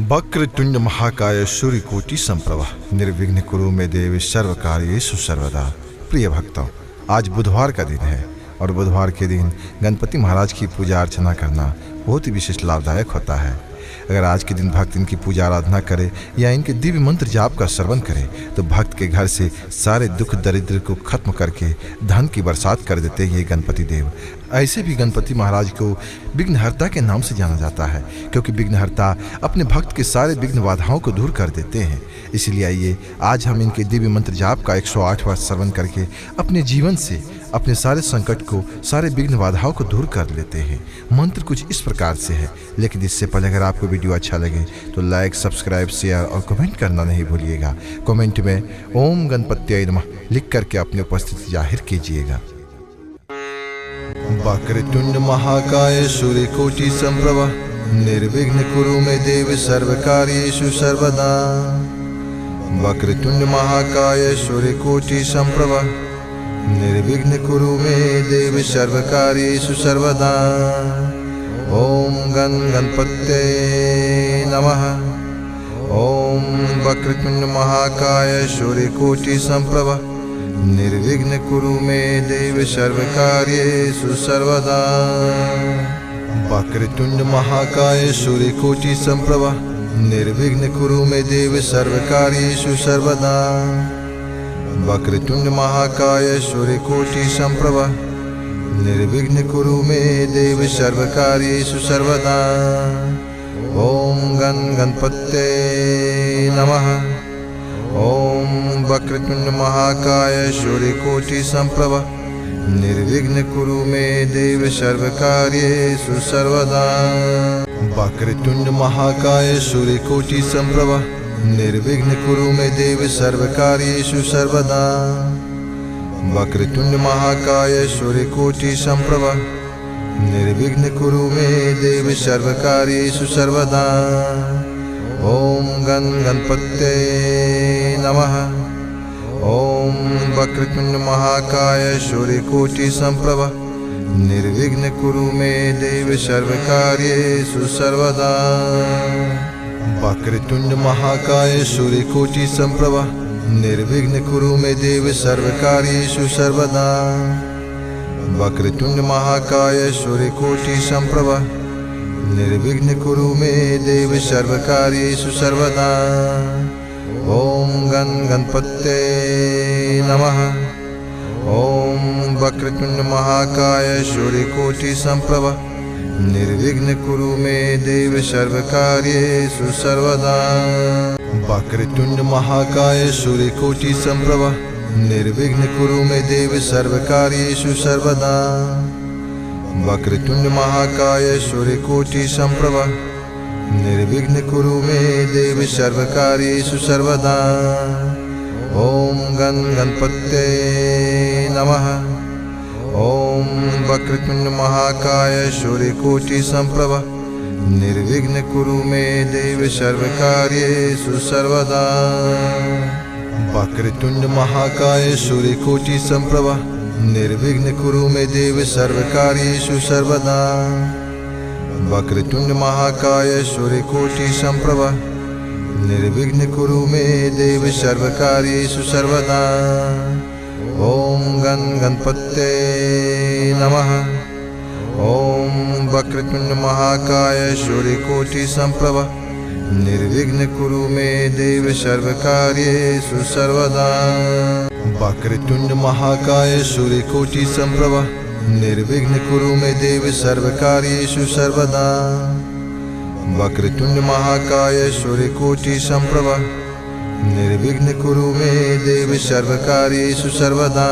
वक्रतुंड महाकाय सूर्यकोटि संप्रभा निर्विघ्न कुरु मे देव सर्वकार्येषु सर्वदा। प्रिय भक्तों, आज बुधवार का दिन है और बुधवार के दिन गणपति महाराज की पूजा अर्चना करना बहुत ही विशेष लाभदायक होता है। अगर आज के दिन भक्त इनकी पूजा आराधना करे या इनके दिव्य मंत्र जाप का श्रवण करे तो भक्त के घर से सारे दुख दरिद्र को खत्म करके धन की बरसात कर देते हैं ये गणपति देव। ऐसे भी गणपति महाराज को विघ्नहर्ता के नाम से जाना जाता है, क्योंकि विघ्नहर्ता अपने भक्त के सारे विघ्न बाधाओं को दूर कर देते हैं। इसलिए आइए आज हम इनके दिव्य मंत्र जाप का 108 बार श्रवण करके अपने जीवन से अपने सारे संकट को, सारे विघ्न बाधाओं को दूर कर लेते हैं। मंत्र कुछ इस प्रकार से है, लेकिन इससे पहले अगर आपको वीडियो अच्छा लगे तो लाइक, सब्सक्राइब, शेयर और कमेंट करना नहीं भूलिएगा। कमेंट में ओम गणपत्याय नमः लिख करके अपनी उपस्थिति जाहिर कीजिएगा। वक्रतुंड महाकाय सूर्यकोटि संप्रभा निर्विघ्न कुरु मे देव सर्वकार्येषु सर्वदा। वक्रतुंड महाकाय सूर्यकोटि संप्रभा निर्विघ्न कुरु मे देव सर्वकार्येषु सर्वदा। ओम गणपत्ये नमः। ओम वक्रतुंड महाकाय सूर्यकोटि संप्रभा निर्विघ्न कुरु मे देव सर्वकार्येषु सर्वदा। वक्रतुंड महाकाय सूर्यकोटि संप्रभा निर्विघ्न कुरु मे देव सर्वकार्येषु सर्वदा। वक्रतुंड महाकाय सूर्यकोटि संप्रभा निर्विघ्न कुरु मे देव सर्वकार्येषु सर्वदा। ओम गणपत्ये नमः। ओम वक्रतुंड महाकाय सूर्यकोटि संप्रभा निर्विघ्न कुरु मे देव सर्वकार्येषु सर्वदा। वक्रतुंड महाकाय सूर्यकोटि संप्रभा निर्विघ्न कुरु मे देव सर्वकार्येषु सर्वदा। वक्रतुंड महाकाय सूर्यकोटि संप्रभा निर्विघ्न कुरु मे देव सर्वकार्येषु सर्वदा। ओम गणपत्ये नमः। ओम वक्रतुंड महाकाय सूर्यकोटि संप्रभा निर्विघ्न कुरु मे देव सर्वकार्येषु सर्वदा। वक्रतुंड महाकाय सूर्यकोटि संप्रभा निर्विघ्न कुरु मे देव सर्वकार्येषु सर्वदा। वक्रतुंड महाकाय सूर्यकोटि संप्रभा निर्विघ्न कुरु मे देव सर्वकार्येषु सर्वदा। ओम गणपत्ये नमः। ओम वक्रतुंड महाकाय सूर्यकोटि संप्रभा निर्विघ्न कुरु मे देव सर्वकार्येषु सर्वदा। वक्रतुंड महाकाय सूर्यकोटि संप्रभा निर्विघ्न कुरु मे देव सर्वकार्येषु सर्वदा। वक्रतुंड महाकाय सूर्यकोटि संप्रभा निर्विघ्न कुरु मे देव सर्वकार्येषु सर्वदा। ओम गणपत्ये नमः। ओम वक्रतुंड महाकाय सूर्यकोटि संप्रभा निर्विघ्न कुरु मे देव सर्वकार्येषु सर्वदा। वक्रतुंड महाकाय सूर्यकोटि संप्रभा निर्विघ्न कुरु मे देव सर्वकार्येषु सर्वदा। वक्रतुंड महाकाय सूर्यकोटि संप्रभा निर्विघ्न कुरु मे देव सर्वकार्येषु सर्वदा। ओम गणपत्ये नमः। ओम वक्रतुंड महाकाय सूर्यकोटि संप्रभा निर्विघ्न कुरु मे देव सर्वकार्येषु सर्वदा। वक्रतुंड महाकाय सूर्यकोटि संप्रभा निर्विघ्न कुरु मे देव सर्वकार्येषु सर्वदा। वक्रतुंड महाकाय सूर्यकोटि संप्रभा निर्विघ्न कुरु मे देव सर्वकार्येषु सर्वदा।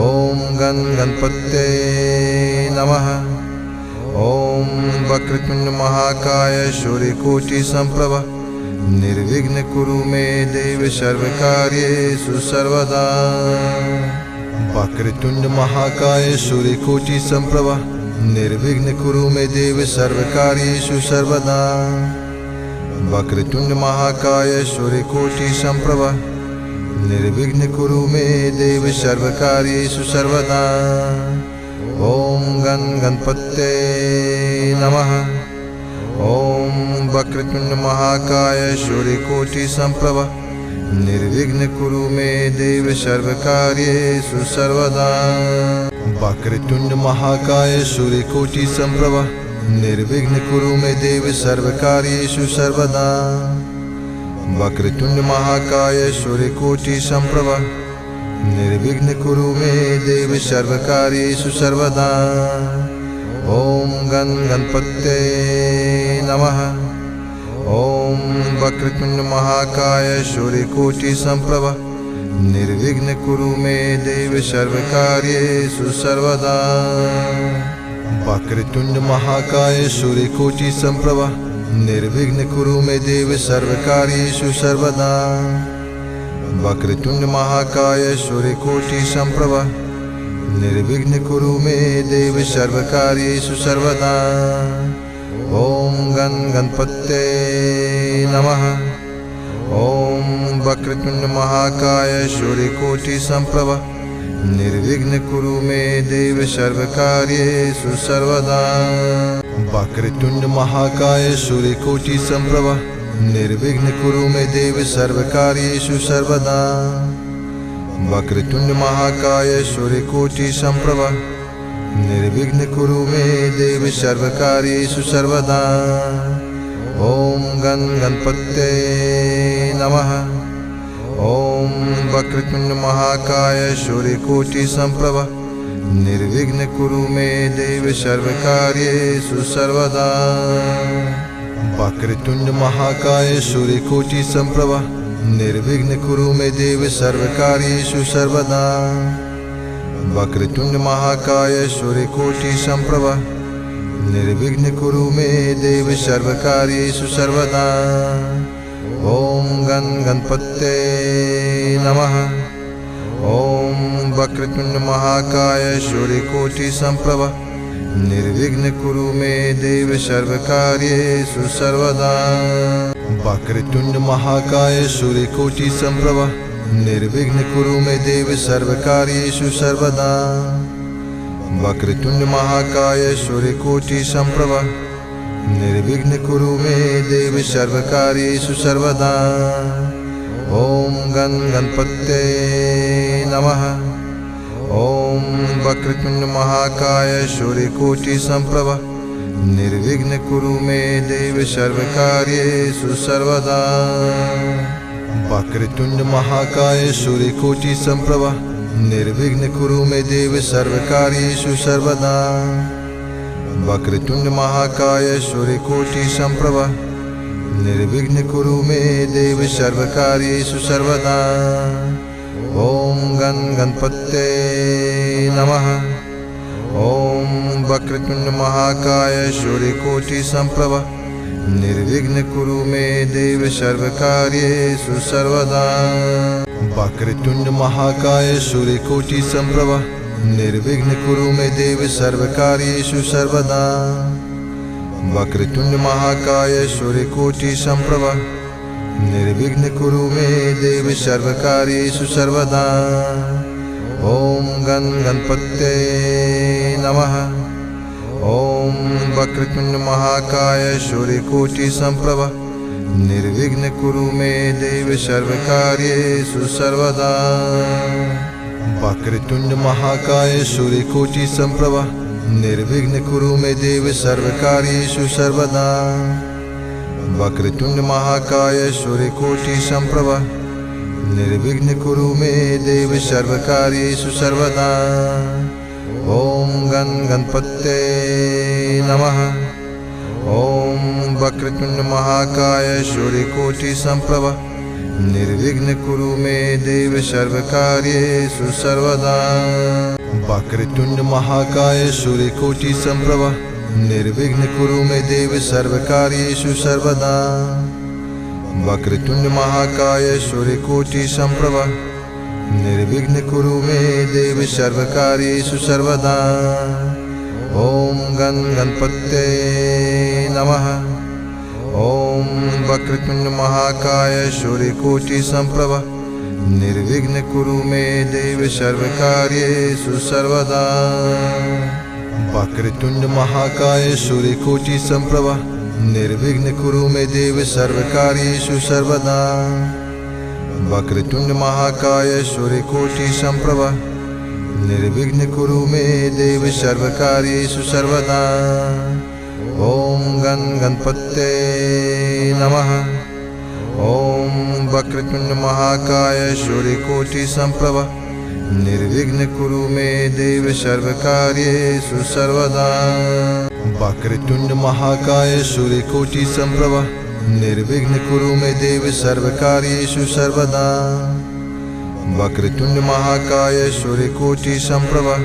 ओम गणपत्ये नमः। ओम वक्रतुंड महाकाय सूर्यकोटि संप्रभा निर्विघ्न कुरु मे देव सर्वकार्येषु सर्वदा। वक्रतुंड महाकाय सूर्यकोटि संप्रभा निर्विघ्न कुरु मे देव सर्वकार्येषु सर्वदा। वक्रतुंड महाकाय सूर्यकोटि संप्रभा निर्विघ्न कुरु मे देव सर्वकार्येषु सर्वदा। ओम गणपत्ये नमः। ॐ वक्रतुण्ड महाकाय सूर्यकोटि संप्रभ निर्विघ्न कुरु मे देव सर्वकार्येषु सर्वदा। वक्रतुण्ड महाकाय सूर्यकोटि संप्रभ निर्विघ्न कुरु मे देव सर्वकार्येषु सर्वदा। वक्रतुण्ड महाकाय सूर्यकोटि संप्रभ निर्विघ्न कुरु मे देव सर्वकार्येषु सर्वदा। ॐ गणपतये नमः। ॐ वक्रतुण्ड महाकाय सूर्यकोटि संप्रभ निर्विघ्न कुरु मे देव सर्वकार्येषु सर्वदा। वक्रतुण्ड महाकाय सूर्यकोटि संप्रभ निर्विघ्न कुरु मे देव सर्वकार्येषु सर्वदा। वक्रतुण्ड महाकाय सूर्यकोटि संप्रभ निर्विघ्न कुरु मे देव सर्वकार्येषु सर्वदा। ॐ गणपतये नमः। ॐ वक्रतुण्ड महाकाय सूर्यकोटि संप्रभ निर्विघ्न कुरु मे देव सर्वकार्येषु सर्वदा। वक्रतुण्ड महाकाय सूर्यकोटि संप्रभ निर्विघ्न कुरु मे देव सर्वकार्येषु सर्वदा। वक्रतुण्ड महाकाय सूर्यकोटि संप्रभ निर्विघ्न कुरु मे देव सर्वकार्येषु सर्वदा। ॐ गणपतये नमः। ॐ वक्रतुण्ड महाकाय सूर्यकोटि संप्रभ निर्विघ्न कुरु मे देव सर्वकार्येषु सर्वदा। वक्रतुण्ड महाकाय सूर्यकोटि संप्रभ निर्विघ्न कुरु मे देव सर्वकार्येषु सर्वदा। वक्रतुण्ड महाकाय सूर्यकोटि संप्रभ निर्विघ्न कुरु मे देव सर्वकार्येषु सर्वदा। ॐ गणपतये नमः। ॐ वक्रतुण्ड महाकाय सूर्यकोटि संप्रभ निर्विघ्न कुरु मे देव सर्वकार्येषु सर्वदा। वक्रतुण्ड महाकाय सूर्यकोटि संप्रभ निर्विघ्न कुरु मे देव सर्वकार्येषु सर्वदा। वक्रतुण्ड महाकाय सूर्यकोटि संप्रभ निर्विघ्न कुरु मे देव सर्वकार्येषु सर्वदा। ॐ गणपतये नमः। ॐ वक्रतुण्ड महाकाय सूर्यकोटि संप्रभ निर्विघ्न कुरु मे देव सर्वकार्येषु सर्वदा। वक्रतुण्ड महाकाय सूर्यकोटि संप्रभ निर्विघ्न कुरु मे देव सर्वकार्येषु सर्वदा। वक्रतुण्ड महाकाय सूर्यकोटि संप्रभ निर्विघ्न कुरु मे देव सर्वकार्येषु सर्वदा। ॐ गणपतये नमः। ॐ वक्रतुण्ड महाकाय सूर्यकोटि संप्रभ निर्विघ्न कुरु मे देव सर्वकार्येषु सर्वदा। वक्रतुण्ड महाकाय सूर्यकोटि संप्रभ निर्विघ्न कुरु मे देव सर्वकार्येषु सर्वदा। वक्रतुण्ड महाकाय सूर्यकोटि संप्रभ निर्विघ्न कुरु मे देव सर्वकार्येषु सर्वदा। ॐ गणपतये नमः। ॐ वक्रतुण्ड महाकाय सूर्यकोटि संप्रभ निर्विघ्न कुरु मे देव सर्वकार्येषु सर्वदा। वक्रतुण्ड महाकाय सूर्यकोटि संप्रभ निर्विघ्न कुरु मे देव सर्वकार्येषु सर्वदा। वक्रतुण्ड महाकाय सूर्यकोटि संप्रभ निर्विघ्न कुरु मे देव सर्वकार्येषु सर्वदा। ॐ गणपतये नमः। ॐ वक्रतुण्ड महाकाय सूर्यकोटि संप्रभ निर्विघ्न कुरु मे देव सर्वकार्येषु सर्वदा। वक्रतुण्ड महाकाय सूर्यकोटि संप्रभ निर्विघ्न कुरु मे देव सर्वकार्येषु सर्वदा। वक्रतुण्ड महाकाय सूर्यकोटि संप्रभ निर्विघ्न कुरु मे देव सर्वकार्येषु सर्वदा। ॐ गणपतये नमः। ॐ वक्रतुण्ड महाकाय सूर्यकोटि संप्रभ निर्विघ्न कुरु मे देव सर्वकार्येषु सर्वदा। वक्रतुण्ड महाकाय सूर्यकोटि संप्रभ निर्विघ्न कुरु मे देव सर्वकार्येषु सर्वदा। वक्रतुंड महाकाय सूर्यकोटि संप्रभा निर्विघ्न कुरु मे देव सर्वकार्येषु सर्वदा। ओम गणपते नमः। ओम वक्रतुंड महाकाय सूर्यकोटि संप्रभा निर्विघ्न कुरु मे देव सर्वकार्येषु सर्वदा। वक्रतुंड महाकाय सूर्यकोटि संप्रभा निर्विघ्न कुरु मे देव सर्वकार्येषु सर्वदा। वक्रतुंड महाकाय सूर्यकोटि संप्रभा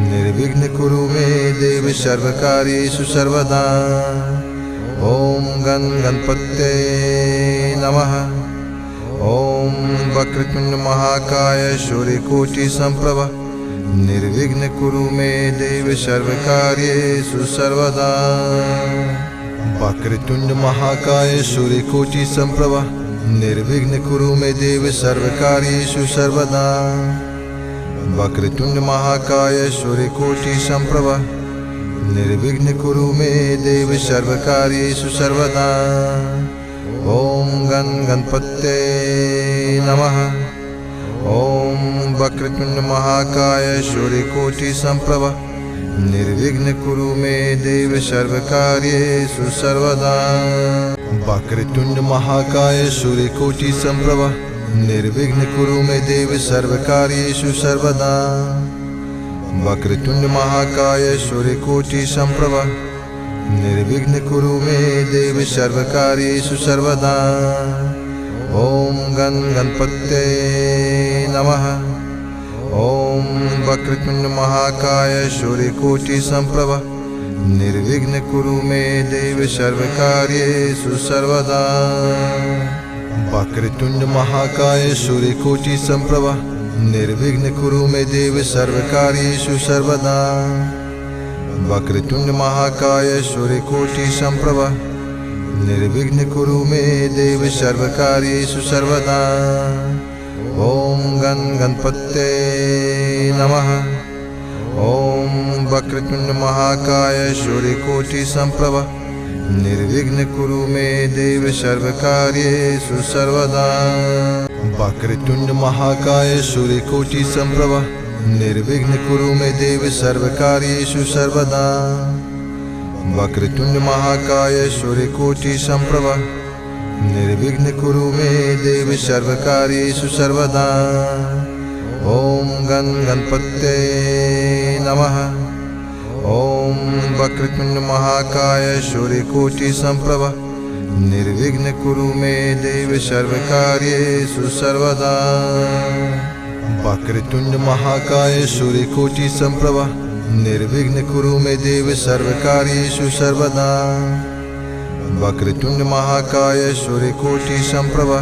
निर्विघ्न कुरु मे देव सर्वकार्येषु सर्वदा। ओम गणपते नमः। ओम वक्रतुंड महाकाय सूर्यकोटि संप्रभा निर्विघ्न कुरु मे देव सर्वकार्येषु सर्वदा। वक्रतुंड महाकाय सूर्यकोटि संप्रभा निर्विघ्न कुरु मे देव सर्वकार्येषु सर्वदा। वक्रतुंड महाकाय सूर्यकोटि संप्रभा निर्विघ्न कुरु मे देव सर्वकार्येषु सर्वदा। ओम गणपते नमः। ओम वक्रतुंड महाकाय सूर्यकोटि संप्रभा निर्विघ्न कुरु मे देव सर्वकार्येषु सर्वदा। वक्रतुंड महाकाय सूर्यकोटि संप्रभा निर्विघ्न कुरु मे देव सर्वकार्येषु सर्वदा। वक्रतुंड महाकाय सूर्यकोटि संप्रभा निर्विघ्न कुरु मे देव सर्वकार्येषु सर्वदा। ओम गणपते नमः। ओम वक्रतुंड महाकाय सूर्यकोटि संप्रभा निर्विघ्न कुरु मे देव सर्वकार्येषु सर्वदा। वक्रतुंड महाकाय सूर्यकोटि संप्रभा निर्विघ्न कुरु मे देव सर्वकार्येषु सर्वदा। वक्रतुंड महाकाय सूर्यकोटि संप्रभा निर्विघ्न कुरु मे देव सर्वकार्येषु सर्वदा। ओम गणपते नमः। ओम वक्रतुंड महाकाय सूर्यकोटि संप्रभा निर्विघ्न कुरु मे देव सर्वकार्येषु सर्वदा। वक्रतुंड महाकाय सूर्यकोटि संप्रभा निर्विघ्न कुरु मे देव सर्वकार्येषु सर्वदा। वक्रतुंड महाकाय सूर्यकोटि संप्रभा निर्विघ्न कुरु मे देव सर्वकार्येषु सर्वदा। ओम गणपते नमः। ओम वक्रतुंड महाकाय सूर्यकोटि संप्रभा निर्विघ्न कुरु मे देव सर्वकार्येषु सर्वदा। वक्रतुंड महाकाय सूर्यकोटि संप्रभा निर्विघ्न कुरु मे देव सर्वकार्येषु सर्वदा। वक्रतुंड महाकाय सूर्यकोटि संप्रभा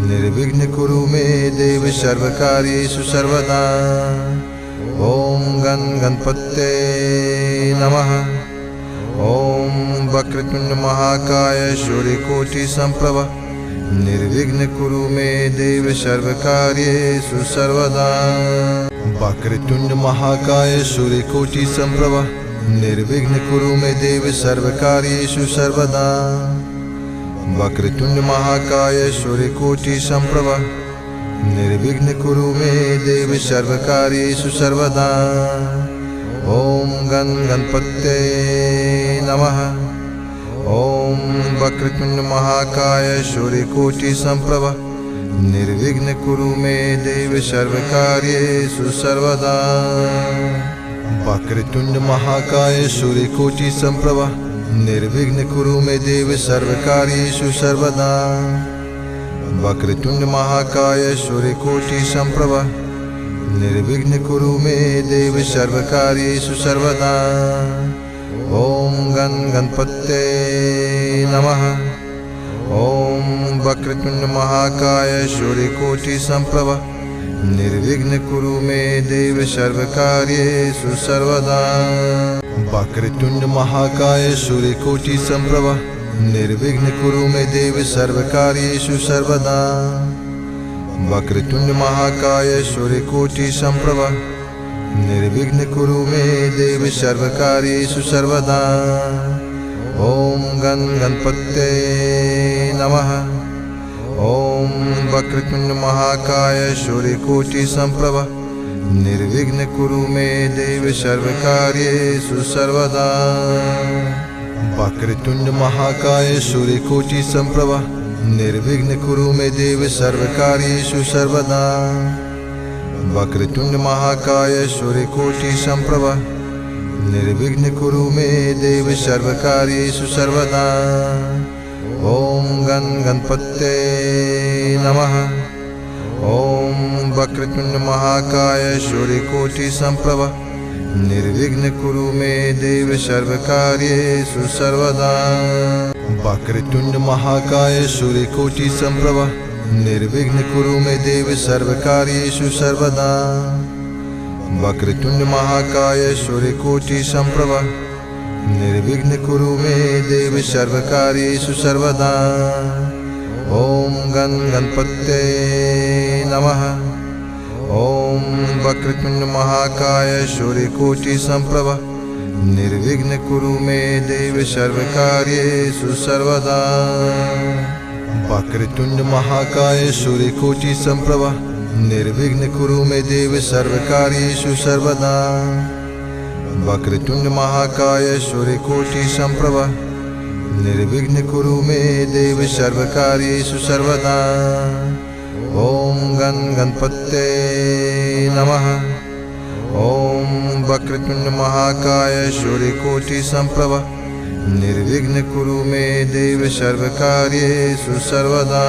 निर्विघ्न कुरु मे देव सर्वकार्येषु सर्वदा। ओम गणपते नमः। ओम वक्रतुंड महाकाय सूर्यकोटि संप्रभा निर्विघ्न कुरु मे देव सर्वकार्येषु सर्वदा। वक्रतुंड महाकाय सूर्यकोटि संप्रभा निर्विघ्न कुरु मे देव सर्वकार्येषु सर्वदा। वक्रतुंड महाकाय सूर्यकोटि संप्रभा निर्विघ्न कुरु मे देव सर्वकार्येषु सर्वदा। ओम गणपते नमः। ओम वक्रतुंड महाकाय सूर्यकोटि संप्रभा निर्विघ्न कुरु मे देव सर्वकार्येषु सर्वदा। वक्रतुंड महाकाय सूर्यकोटि संप्रभा निर्विघ्न कुरु मे देव सर्वकार्येषु सर्वदा। वक्रतुंड महाकाय सूर्यकोटि संप्रभा निर्विघ्न कुरु मे देव सर्वकार्येषु सर्वदा। ओम गणपते नमः। ओम वक्रतुंड महाकाय सूर्यकोटि संप्रभा निर्विघ्न कुरु मे देव सर्वकार्येषु सर्वदा। वक्रतुंड महाकाय सूर्यकोटि संप्रभा निर्विघ्न कुरु मे देव सर्वकार्येषु सर्वदा। वक्रतुंड महाकाय सूर्यकोटि संप्रभा निर्विघ्न कुरु मे देव सर्वकार्येषु सर्वदा। ॐ गं गणपते नमः। ॐ वक्रतुण्ड महाकाय सूर्यकोटि संप्रभ निर्विघ्न कुरु मे देव सर्वकार्येषु सर्वदा। वक्रतुण्ड महाकाय सूर्यकोटि संप्रभ निर्विघ्न कुरु मे देव सर्वकार्येषु सर्वदा। वक्रतुण्ड महाकाय सूर्यकोटि संप्रभ निर्विघ्न कुरु मे देव सर्वकार्येषु सर्वदा। ॐ गं गणपते नमः। ॐ वक्रतुण्ड महाकाय सूर्यकोटि संप्रभ निर्विघ्न कुरु मे देव सर्वकार्येषु सर्वदा। वक्रतुण्ड महाकाय सूर्यकोटि संप्रभ निर्विघ्न कुरु मे देव सर्वकार्येषु सर्वदा। वक्रतुण्ड महाकाय सूर्यकोटि संप्रभ निर्विघ्न कुरु मे देव सर्वकार्येषु सर्वदा। ॐ गं गणपते नमः। ॐ वक्रतुण्ड महाकाय सूर्यकोटि संप्रभ निर्विघ्न कुरु मे देव सर्वकार्येषु सर्वदा। वक्रतुण्ड महाकाय सूर्यकोटि संप्रभ निर्विघ्न कुरु मे देव सर्वकार्येषु सर्वदा। वक्रतुण्ड महाकाय सूर्यकोटि संप्रभ निर्विघ्न कुरु मे देव सर्वकार्येषु सर्वदा। ॐ गं गणपते नमः। ॐ वक्रतुण्ड महाकाय सूर्यकोटि संप्रभ निर्विघ्न कुरु मे देव सर्वकार्येषु सर्वदा।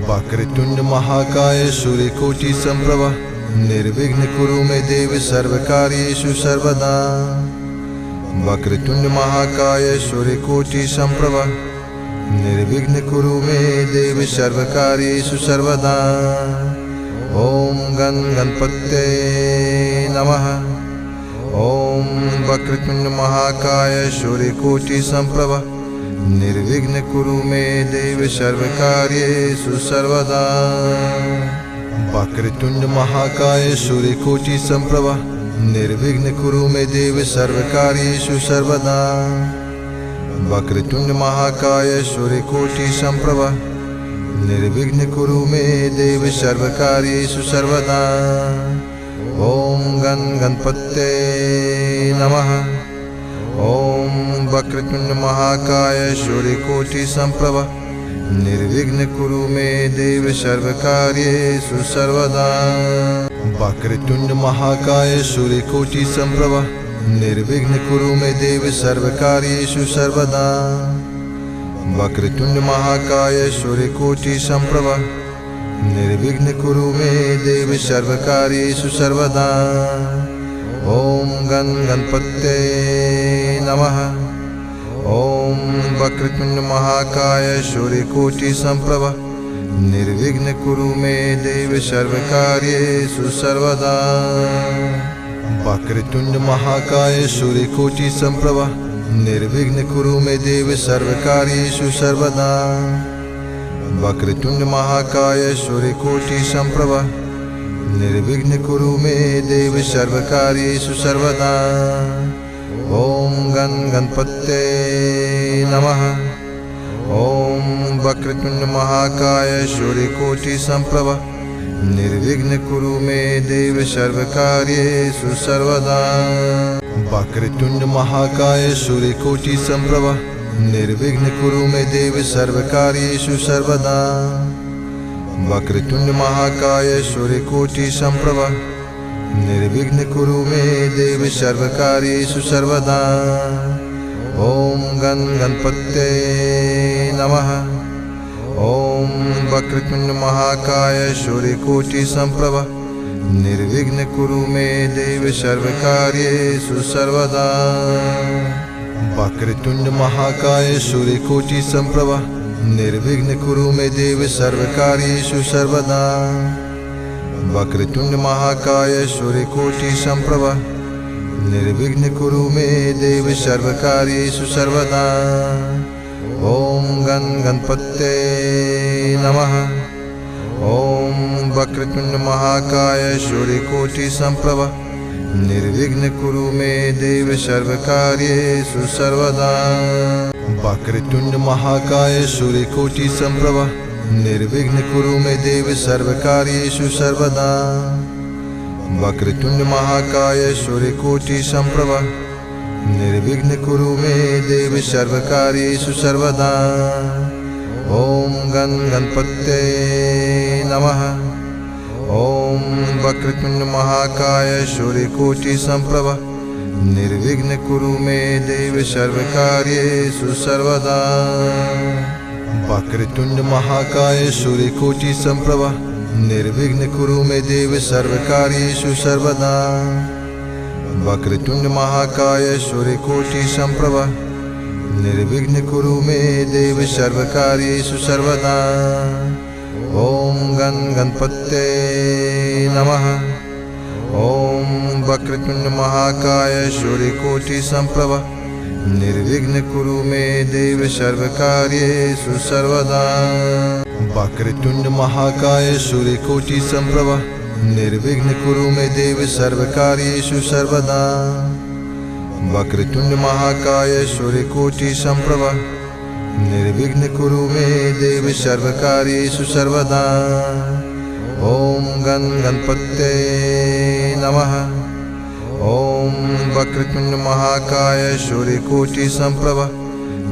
वक्रतुण्ड महाकाय सूर्यकोटि संप्रभ निर्विघ्न कुरु मे देव सर्वकार्येषु सर्वदा। वक्रतुण्ड महाकाय सूर्यकोटि संप्रभ निर्विघ्न कुरु मे देव सर्वकार्येषु सर्वदा। ॐ गं गणपते नमः। ॐ वक्रतुण्ड महाकाय सूर्यकोटि संप्रभ निर्विघ्न कुरु मे देव सर्वकार्येषु सर्वदा। वक्रतुण्ड महाकाय सूर्यकोटि संप्रभ निर्विघ्न कुरु मे देव सर्वकार्येषु सर्वदा। वक्रतुण्ड महाकाय सूर्यकोटि संप्रभ निर्विघ्न कुरु मे देव सर्वकार्येषु सर्वदा। ॐ गं गणपते नमः। ॐ वक्रतुण्ड महाकाय सूर्यकोटि संप्रभ निर्विघ्न कुरु मे देव सर्वकार्येषु सर्वदा। वक्रतुण्ड महाकाय सूर्यकोटि संप्रभ निर्विघ्न कुरु मे देव सर्वकार्येषु सर्वदा। वक्रतुण्ड महाकाय सूर्यकोटि संप्रभ निर्विघ्न कुरु मे देव सर्वकार्येषु सर्वदा। ॐ गं गणपते नमः। ॐ वक्रतुण्ड महाकाय सूर्यकोटि संप्रभ निर्विघ्न कुरु मे देव सर्वकार्येषु सर्वदा। वक्रतुण्ड महाकाय सूर्यकोटि संप्रभ निर्विघ्न कुरु मे देव सर्वकार्येषु सर्वदा। वक्रतुण्ड महाकाय सूर्यकोटि संप्रभ निर्विघ्न कुरु मे देव सर्वकार्येषु सर्वदा। ॐ गं गणपते नमः। ॐ वक्रतुण्ड महाकाय सूर्यकोटि संप्रभ निर्विघ्न कुरु मे देव सर्वकार्येषु सर्वदा। वक्रतुण्ड महाकाय सूर्यकोटि संप्रभ निर्विघ्न कुरु मे देव सर्वकार्येषु सर्वदा। वक्रतुण्ड महाकाय सूर्यकोटि संप्रभ निर्विघ्न कुरु मे देव सर्वकार्येषु सर्वदा। ॐ गं गणपते नमः। ॐ वक्रतुण्ड महाकाय सूर्यकोटि संप्रभ निर्विघ्न कुरु मे देव सर्वकार्येषु सर्वदा। वक्रतुण्ड महाकाय सूर्यकोटि संप्रभ निर्विघ्न कुरु मे देव सर्वकार्येषु सर्वदा। वक्रतुण्ड महाकाय सूर्यकोटि संप्रभ निर्विघ्न कुरु मे देव सर्वकार्येषु सर्वदा। ॐ गं गणपते नमः। ॐ वक्रतुण्ड महाकाय सूर्यकोटि संप्रभ निर्विघ्न कुरु मे देव सर्वकार्येषु सर्वदा। वक्रतुंड महाकाय सूर्यकोटि संप्रभा निर्विघ्न कुरु मे देव सर्वकार्येषु सर्वदा। वक्रतुंड महाकाय सूर्यकोटि संप्रभा निर्विघ्न कुरु मे देव सर्वकार्येषु सर्वदा। ओम गण गणपते नमः। ओम वक्रतुंड महाकाय सूर्यकोटि संप्रभा निर्विघ्न कुरु मे देव सर्वकार्येषु सर्वदा। वक्रतुंड महाकाय सूर्यकोटि संप्रभा निर्विघ्न कुरु मे देव सर्वकार्येषु सर्वदा। वक्रतुंड महाकाय सूर्यकोटि संप्रभा निर्विघ्न कुरु मे देव सर्वकार्येषु सर्वदा। ओम गण गणपते नमः। ओम वक्रतुंड महाकाय सूर्यकोटि संप्रभा निर्विघ्न कुरु मे देव सर्वकार्येषु सर्वदा। वक्रतुंड महाकाय सूर्यकोटि संप्रभा निर्विघ्न कुरु मे देव सर्वकार्येषु सर्वदा। वक्रतुंड महाकाय सूर्यकोटि संप्रभा निर्विघ्न कुरु मे देव सर्वकार्येषु सर्वदा। ओम गण गणपते नमः। ओम वक्रतुंड महाकाय सूर्यकोटि संप्रभा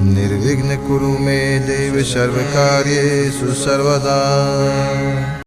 निर्विघ्न कुरु मे देव सर्वकार्येषु सर्वदा।